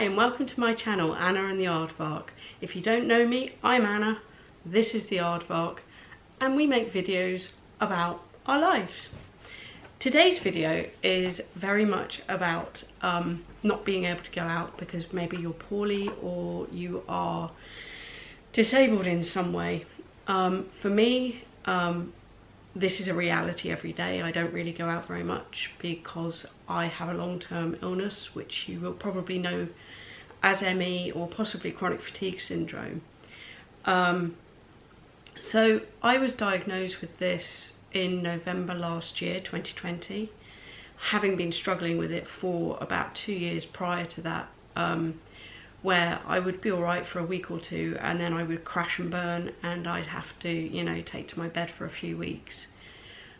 Hi and welcome to my channel, Anna and the Aardvark. If you don't know me, I'm Anna, this is the Aardvark, and we make videos about our lives. Today's video is very much about not being able to go out because maybe you're poorly or you are disabled in some way. For me, this is a reality every day. I don't really go out very much because I have a long-term illness, which you will probably know as ME or possibly chronic fatigue syndrome. So I was diagnosed with this in November last year, 2020, having been struggling with it for about 2 years prior to that, where I would be all right for a week or two and then I would crash and burn and I'd have to, you know, take to my bed for a few weeks.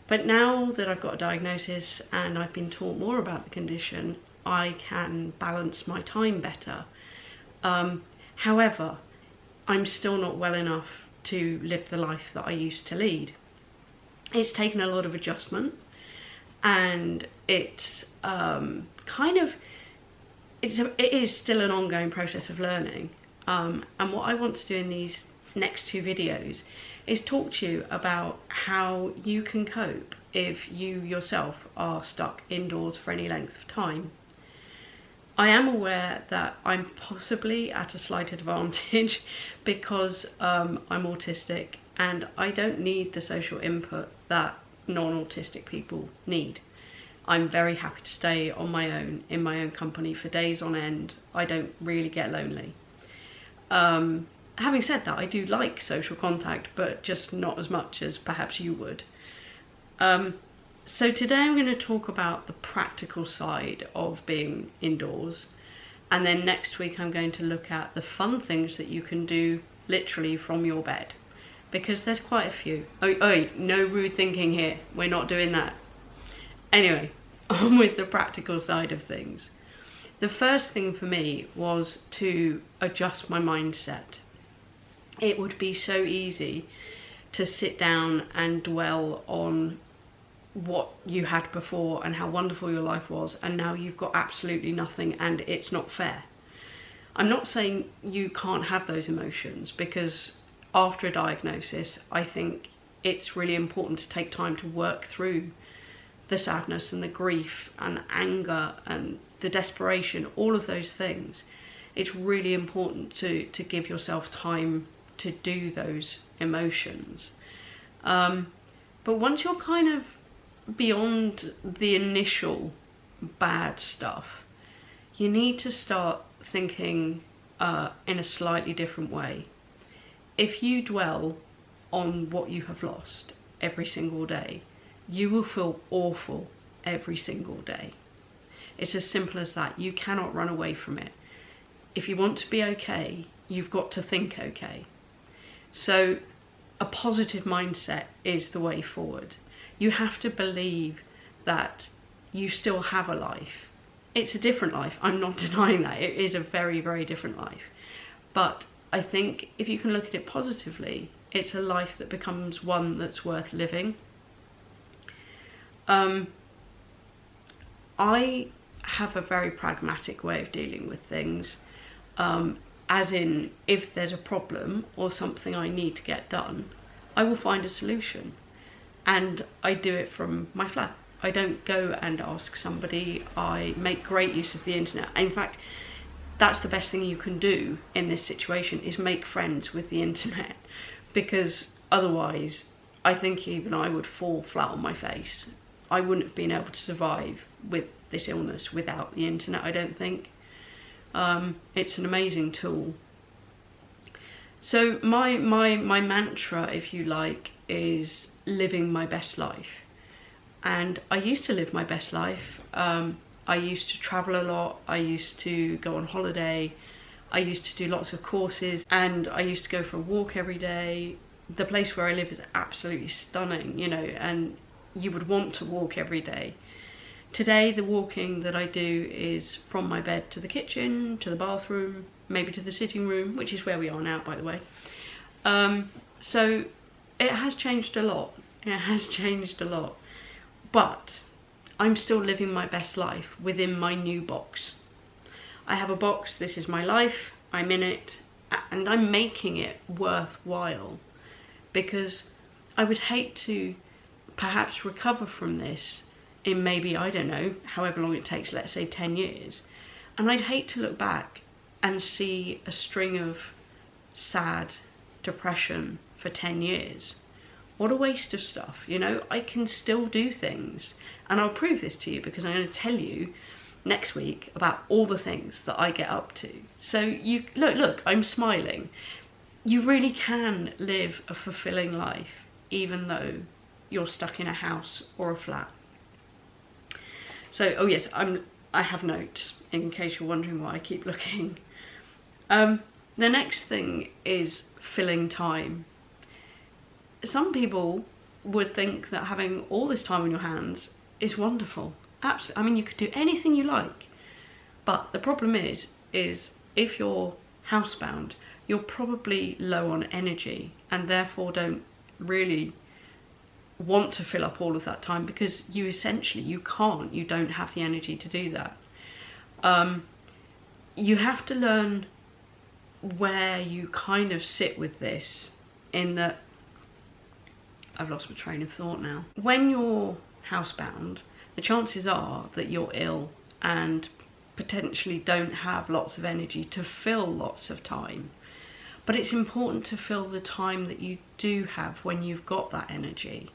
But now that I've got a diagnosis and I've been taught more about the condition, I can balance my time better. However, I'm still not well enough to live the life that I used to lead. It's taken a lot of adjustment, and it's it is still an ongoing process of learning. And what I want to do in these next two videos is talk to you about how you can cope if you yourself are stuck indoors for any length of time. I am aware that I'm possibly at a slight advantage because I'm autistic and I don't need the social input that non-autistic people need. I'm very happy to stay on my own, in my own company for days on end. I don't really get lonely. Having said that, I do like social contact, but just not as much as perhaps you would. So today I'm going to talk about the practical side of being indoors, and then next week I'm going to look at the fun things that you can do literally from your bed, because there's quite a few. Oh, no rude thinking here, we're not doing that. Anyway, on with the practical side of things. The first thing for me was to adjust my mindset. It would be so easy to sit down and dwell on what you had before and how wonderful your life was, and now you've got absolutely nothing and it's not fair. I'm not saying you can't have those emotions, because after a diagnosis, I think it's really important to take time to work through the sadness and the grief and the anger and the desperation, all of those things. It's really important to give yourself time to do those emotions. But once you're kind of beyond the initial bad stuff, you need to start thinking in a slightly different way. If you dwell on what you have lost every single day, you will feel awful every single day. It's as simple as that. You cannot run away from it. If you want to be okay, you've got to think okay. So a positive mindset is the way forward. You have to believe that you still have a life. It's a different life. I'm not denying that. It is a very, very different life. But I think if you can look at it positively, it's a life that becomes one that's worth living. I have a very pragmatic way of dealing with things, as in, if there's a problem or something I need to get done, I will find a solution, and I do it from my flat. I don't go and ask somebody. I make great use of the internet. In fact, that's the best thing you can do in this situation, is make friends with the internet, because otherwise I think even I would fall flat on my face. I wouldn't have been able to survive with this illness without the internet, I don't think. It's an amazing tool. So my mantra, if you like, is living my best life. And I used to live my best life. I used to travel a lot. I used to go on holiday. I used to do lots of courses, and I used to go for a walk every day. The place where I live is absolutely stunning, you know, and you would want to walk every day. Today, the walking that I do is from my bed to the kitchen, to the bathroom, maybe to the sitting room, which is where we are now, by the way. So it has changed a lot. It has changed a lot. But I'm still living my best life within my new box. I have a box, this is my life, I'm in it, and I'm making it worthwhile, because I would hate to perhaps recover from this in maybe, I don't know, however long it takes, let's say 10 years. And I'd hate to look back and see a string of sad depression for 10 years. What a waste of stuff, you know? I can still do things. And I'll prove this to you, because I'm going to tell you next week about all the things that I get up to. So you look, I'm smiling. You really can live a fulfilling life, even though you're stuck in a house or a flat. So, oh yes, I have notes, in case you're wondering why I keep looking. The next thing is filling time. Some people would think that having all this time on your hands is wonderful. Absolutely. I mean, you could do anything you like. But the problem is if you're housebound, you're probably low on energy, and therefore don't really want to fill up all of that time, because you don't have the energy to do that. You have to learn where you kind of sit with this, in that, I've lost my train of thought now. When you're housebound, the chances are that you're ill and potentially don't have lots of energy to fill lots of time. But it's important to fill the time that you do have when you've got that energy,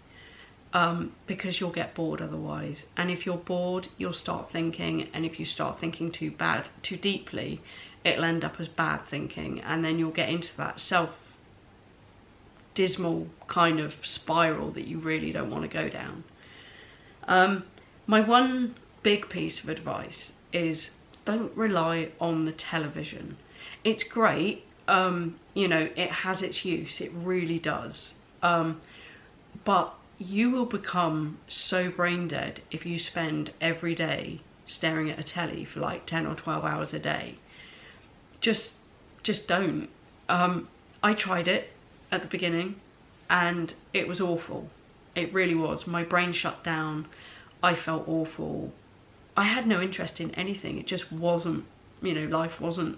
because you'll get bored otherwise. And if you're bored, you'll start thinking, and if you start thinking too deeply, it'll end up as bad thinking, and then you'll get into that dismal kind of spiral that you really don't want to go down. My one big piece of advice is, don't rely on the television. It's great, you know, it has its use, it really does. But you will become so brain dead if you spend every day staring at a telly for like 10 or 12 hours a day. Just don't. I tried it at the beginning and it was awful. It really was. My brain shut down. I felt awful. I had no interest in anything. It just wasn't, you know, life wasn't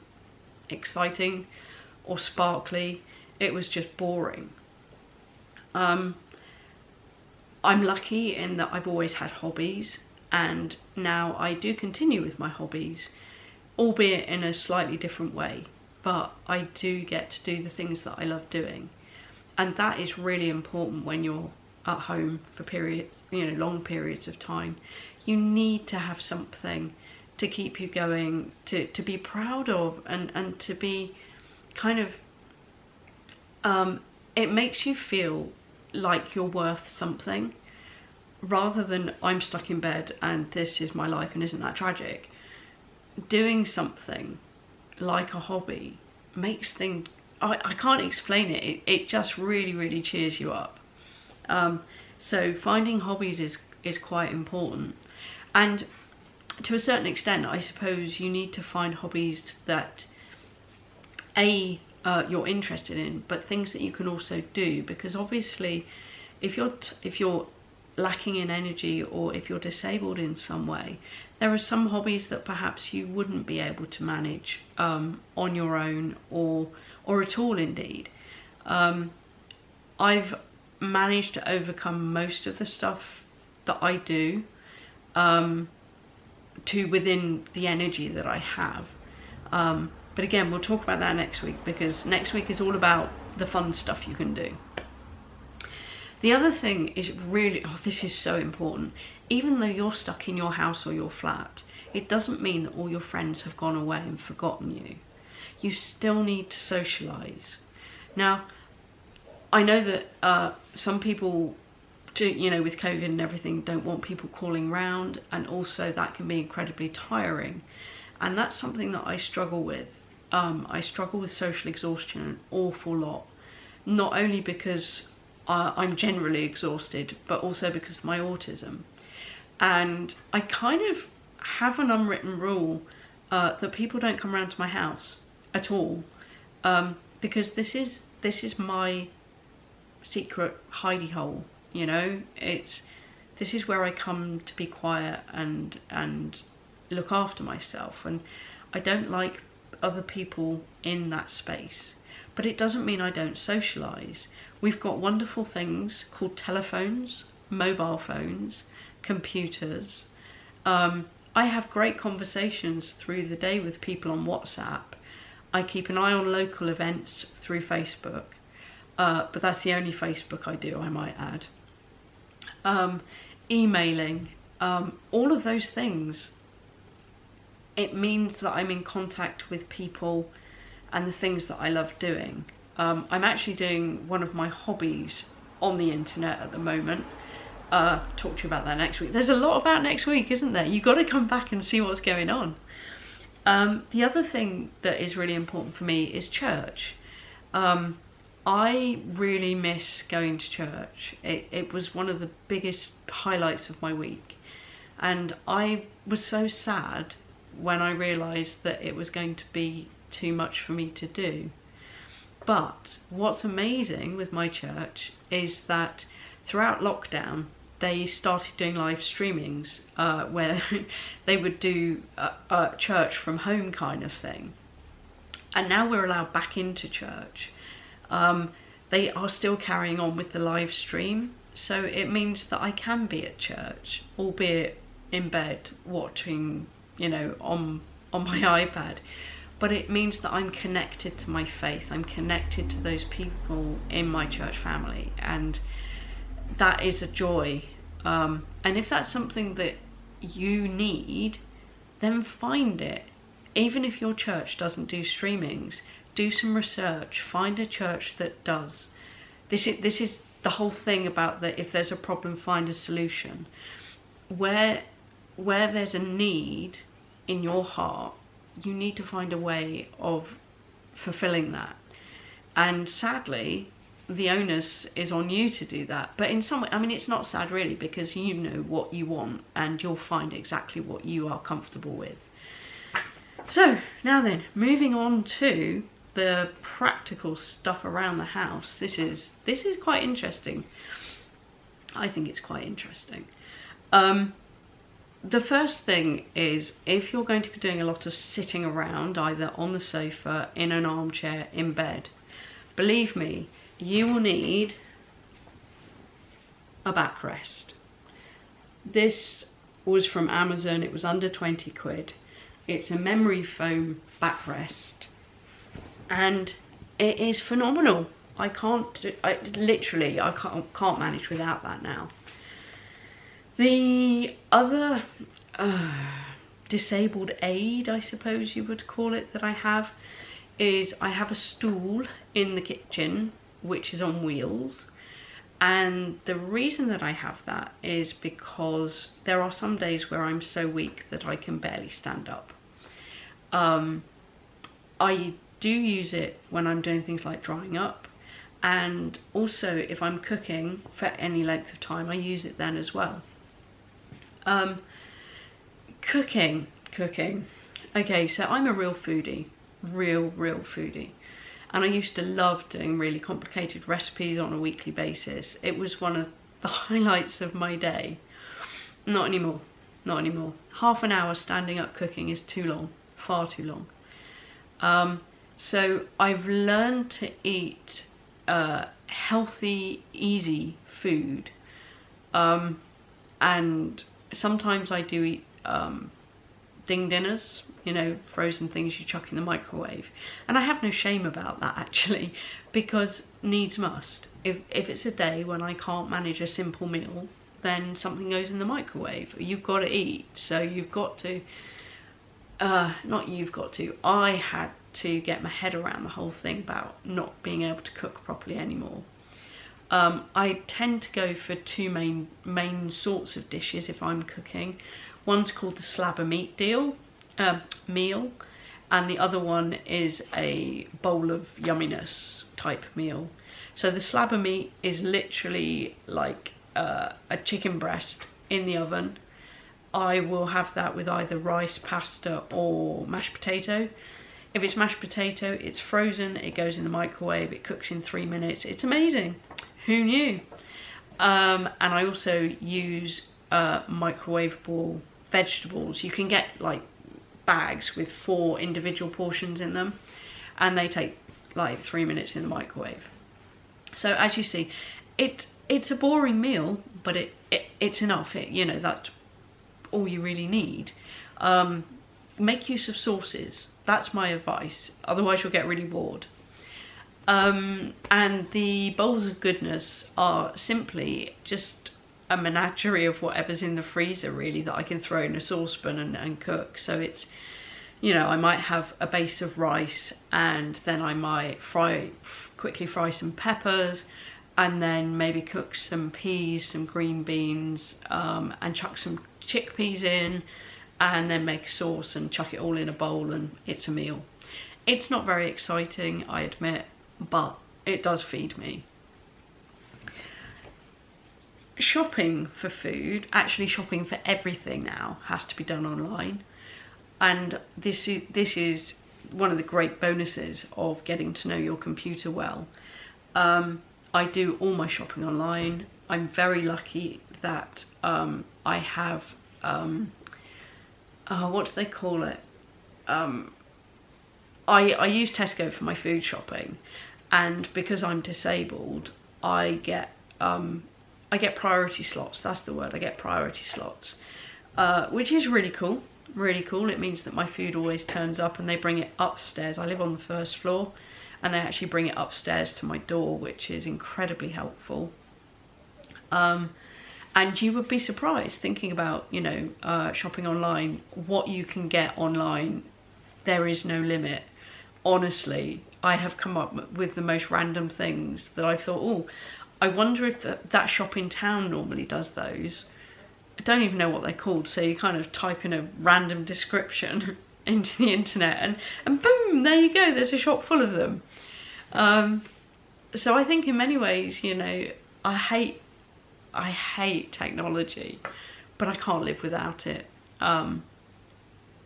exciting or sparkly. It was just boring. I'm lucky in that I've always had hobbies, and now I do continue with my hobbies, albeit in a slightly different way, but I do get to do the things that I love doing. And that is really important when you're at home for long periods of time. You need to have something to keep you going, to be proud of, and to be kind of, it makes you feel like you're worth something, rather than I'm stuck in bed and this is my life and isn't that tragic. Doing something like a hobby makes things, I can't explain it, it just really cheers you up. So finding hobbies is quite important, and to a certain extent I suppose you need to find hobbies that you're interested in, but things that you can also do, because obviously if you're lacking in energy, or if you're disabled in some way, there are some hobbies that perhaps you wouldn't be able to manage on your own, or at all indeed. I've managed to overcome most of the stuff that I do to within the energy that I have. But again, we'll talk about that next week, because next week is all about the fun stuff you can do. The other thing is really, this is so important. Even though you're stuck in your house or your flat, it doesn't mean that all your friends have gone away and forgotten you. You still need to socialise. Now, I know that some people, with COVID and everything, don't want people calling round, and also that can be incredibly tiring. And that's something that I struggle with. I struggle with social exhaustion an awful lot, not only because I'm generally exhausted, but also because of my autism. And I kind of have an unwritten rule that people don't come around to my house at all, because this is my secret hidey hole. This is where I come to be quiet and look after myself. And I don't like other people in that space. But it doesn't mean I don't socialise. We've got wonderful things called telephones, mobile phones, computers. I have great conversations through the day with people on WhatsApp. I keep an eye on local events through Facebook, but that's the only Facebook I do, I might add. Emailing, all of those things, it means that I'm in contact with people and the things that I love doing. I'm actually doing one of my hobbies on the internet at the moment. Talk to you about that next week. There's a lot about next week, isn't there? You've got to come back and see what's going on. The other thing that is really important for me is church. I really miss going to church. It was one of the biggest highlights of my week. And I was so sad when I realised that it was going to be too much for me to do. But what's amazing with my church is that throughout lockdown, they started doing live streamings where they would do a church from home kind of thing. And now we're allowed back into church. They are still carrying on with the live stream. So it means that I can be at church, albeit in bed watching, you know, on my iPad. But it means that I'm connected to my faith. I'm connected to those people in my church family. And that is a joy. And if that's something that you need, then find it. Even if your church doesn't do streamings, do some research. Find a church that does. This is the whole thing about that. If there's a problem, find a solution. Where there's a need in your heart, you need to find a way of fulfilling that. And sadly, the onus is on you to do that. But in some way, I mean, it's not sad really, because you know what you want and you'll find exactly what you are comfortable with. So now then, moving on to the practical stuff around the house. This is quite interesting. I think it's quite interesting. The first thing is, if you're going to be doing a lot of sitting around, either on the sofa, in an armchair, in bed, believe me, you will need a backrest. This was from Amazon. It was under 20 quid. It's a memory foam backrest and it is phenomenal. I can't manage without that now. The other disabled aid, I suppose you would call it, that I have is I have a stool in the kitchen which is on wheels, and the reason that I have that is because there are some days where I'm so weak that I can barely stand up. I do use it when I'm doing things like drying up, and also if I'm cooking for any length of time, I use it then as well. Cooking. Okay, so I'm a real foodie, real foodie. And I used to love doing really complicated recipes on a weekly basis. It was one of the highlights of my day. Not anymore. Half an hour standing up cooking is too long, far too long. So I've learned to eat healthy, easy food. And sometimes I do eat ding dinners, you know, frozen things you chuck in the microwave. And I have no shame about that, actually, because needs must. If it's a day when I can't manage a simple meal, then something goes in the microwave. You've got to eat, so you've got to, I had to get my head around the whole thing about not being able to cook properly anymore. I tend to go for two main sorts of dishes if I'm cooking. One's called the slab of meat meal, and the other one is a bowl of yumminess type meal. So the slab of meat is literally like a chicken breast in the oven. I will have that with either rice, pasta or mashed potato. If it's mashed potato, it's frozen, it goes in the microwave, it cooks in 3 minutes. It's amazing. Who knew? And I also use microwavable vegetables. You can get like bags with 4 individual portions in them, and they take like 3 minutes in the microwave. So as you see, it's a boring meal, but it's enough. You know, that's all you really need. Make use of sauces. That's my advice. Otherwise you'll get really bored. And the bowls of goodness are simply just a menagerie of whatever's in the freezer, really, that I can throw in a saucepan and cook. So it's, you know, I might have a base of rice, and then I might quickly fry some peppers, and then maybe cook some peas, some green beans, and chuck some chickpeas in, and then make a sauce and chuck it all in a bowl, and it's a meal. It's not very exciting, I admit, but it does feed me. Shopping for food, actually shopping for everything now, has to be done online. And this is one of the great bonuses of getting to know your computer well. I do all my shopping online. I'm very lucky that I have, what do they call it? I use Tesco for my food shopping, and because I'm disabled, I get priority slots. That's the word. I get priority slots, which is really cool. Really cool. It means that my food always turns up, and they bring it upstairs. I live on the first floor, and they actually bring it upstairs to my door, which is incredibly helpful. And you would be surprised, thinking about, you know, shopping online, what you can get online. There is no limit. Honestly, I have come up with the most random things that I've thought, oh, I wonder if that shop in town normally does those. I don't even know what they're called, so you kind of type in a random description into the internet, and boom, there you go, there's a shop full of them. So I think in many ways, you know, I hate technology, but I can't live without it. And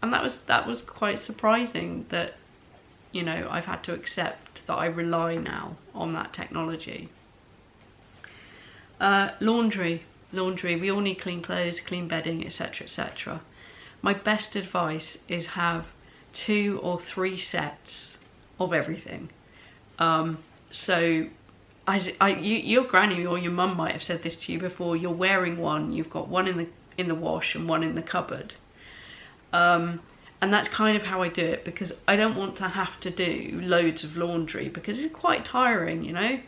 that was quite surprising, that, you know, I've had to accept that I rely now on that technology. Laundry, we all need clean clothes, clean bedding, etc, etc. My best advice is have 2 or 3 sets of everything. So your granny or your mum might have said this to you before. You're wearing one, you've got one in the wash and one in the cupboard. And that's kind of how I do it, because I don't want to have to do loads of laundry, because it's quite tiring, you know.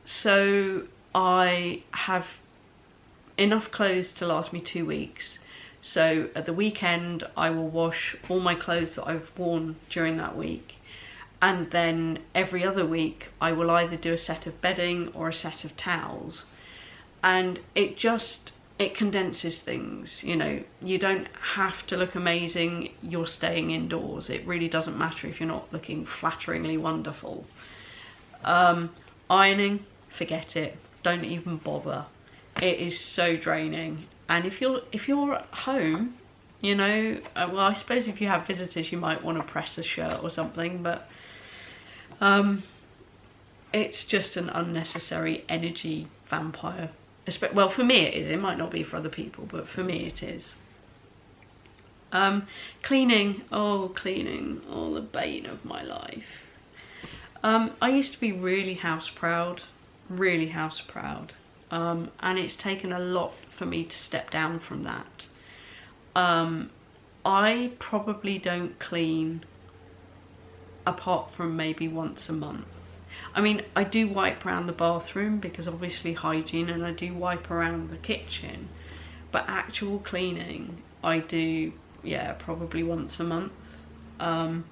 So I have enough clothes to last me 2 weeks. So at the weekend I will wash all my clothes that I've worn during that week, and then every other week I will either do a set of bedding or a set of towels, and it condenses things. You know, you don't have to look amazing. You're staying indoors. It really doesn't matter if you're not looking flatteringly wonderful. Ironing, forget it. Don't even bother. It is so draining. And if you're at home, you know, well, I suppose if you have visitors, you might want to press a shirt or something, but it's just an unnecessary energy vampire. Well, for me it is. It might not be for other people, but for me it is. Cleaning, the bane of my life. I used to be really house proud, and it's taken a lot for me to step down from that. I probably don't clean apart from maybe once a month. I mean, I do wipe around the bathroom because obviously hygiene, and I do wipe around the kitchen, but actual cleaning I do, yeah, probably once a month. And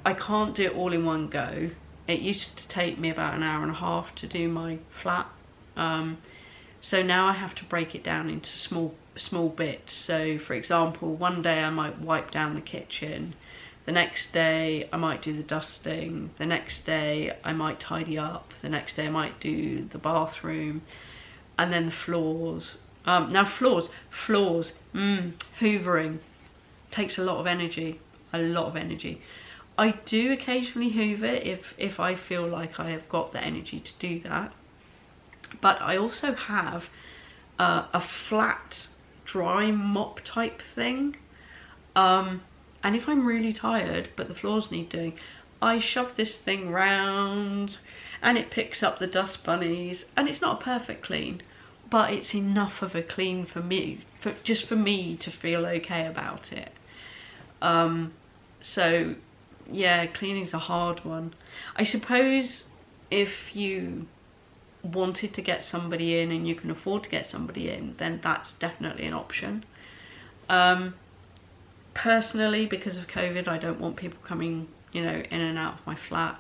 I can't do it all in one go. It used to take me about an hour and a half to do my flat. So now I have to break it down into small bits. So for example, one day I might wipe down the kitchen, the next day I might do the dusting, the next day I might tidy up, the next day I might do the bathroom, and then the floors. Now floors, hoovering takes a lot of energy, I do occasionally hoover if I feel like I have got the energy to do that. But I also have a flat dry mop type thing. And if I'm really tired but the floors need doing, I shove this thing round and it picks up the dust bunnies, and it's not a perfect clean, but it's enough of a clean for me, just for me to feel okay about it. So yeah, cleaning's a hard one. I suppose if you wanted to get somebody in and you can afford to get somebody in, then that's definitely an option. Personally, because of COVID, I don't want people coming, you know, in and out of my flat.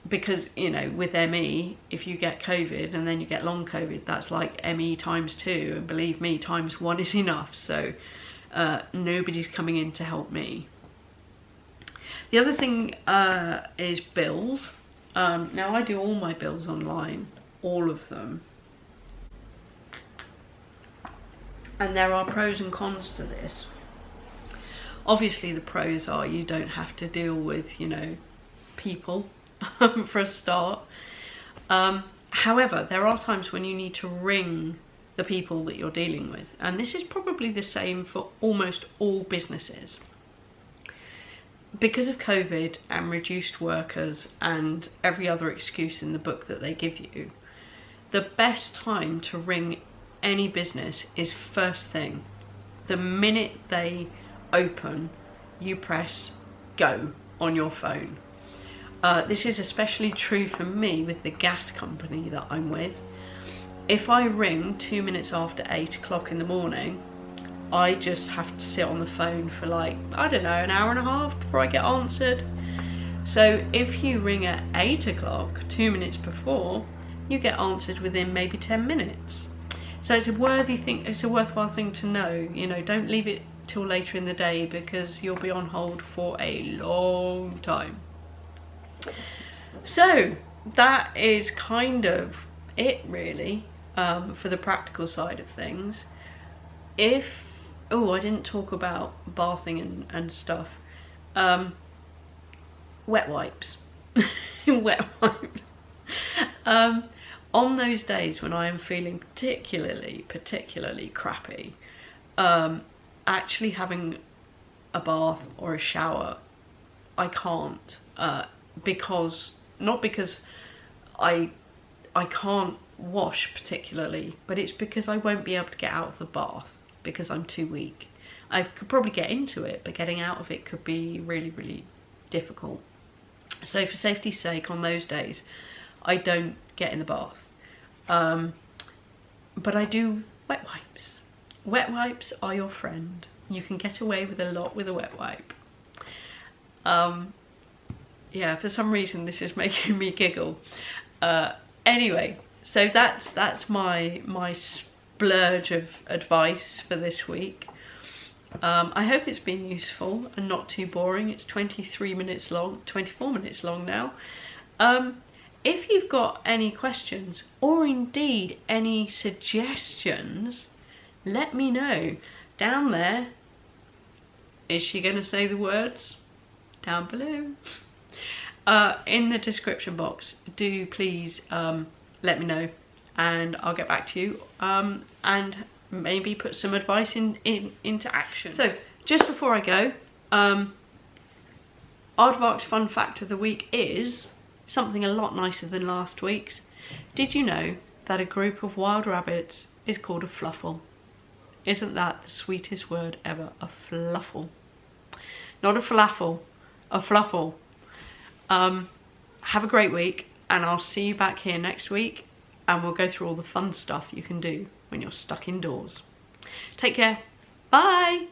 Because, you know, with ME, if you get COVID and then you get long COVID, that's like ME times 2, and believe me, times 1 is enough. So nobody's coming in to help me. The other thing is bills. Now I do all my bills online, all of them. And there are pros and cons to this. Obviously the pros are you don't have to deal with, you know, people for a start. However, there are times when you need to ring the people that you're dealing with. And this is probably the same for almost all businesses. Because of COVID and reduced workers and every other excuse in the book that they give you, the best time to ring any business is first thing. The minute they open, you press go on your phone. This is especially true for me with the gas company that I'm with. If I ring 2 minutes after 8 o'clock in the morning, I just have to sit on the phone for like, I don't know, an hour and a half before I get answered. So if you ring at 8 o'clock, 2 minutes before, you get answered within maybe 10 minutes. So it's a worthy thing, it's a worthwhile thing to know. You know, don't leave it till later in the day because you'll be on hold for a long time. So that is kind of it really, for the practical side of things. Oh, I didn't talk about bathing and stuff. Wet wipes. Wet wipes. On those days when I am feeling particularly crappy, actually having a bath or a shower, I can't, not because I can't wash particularly, but it's because I won't be able to get out of the bath because I'm too weak. I could probably get into it, but getting out of it could be really difficult. So for safety's sake, on those days, I don't get in the bath. But I do wet wipes. Wet wipes are your friend. You can get away with a lot with a wet wipe. Yeah, for some reason this is making me giggle. Anyway, so that's my splurge of advice for this week. I hope it's been useful and not too boring. It's 24 minutes long now. If you've got any questions or indeed any suggestions, let me know down there. Is she going to say the words? Down below. In the description box, do please let me know and I'll get back to you and maybe put some advice into action. So just before I go, Aardvark's fun fact of the week is something a lot nicer than last week's. Did you know that a group of wild rabbits is called a fluffle? Isn't that the sweetest word ever? A fluffle. Not a falafel, a fluffle. Have a great week and I'll see you back here next week and we'll go through all the fun stuff you can do when you're stuck indoors. Take care. Bye.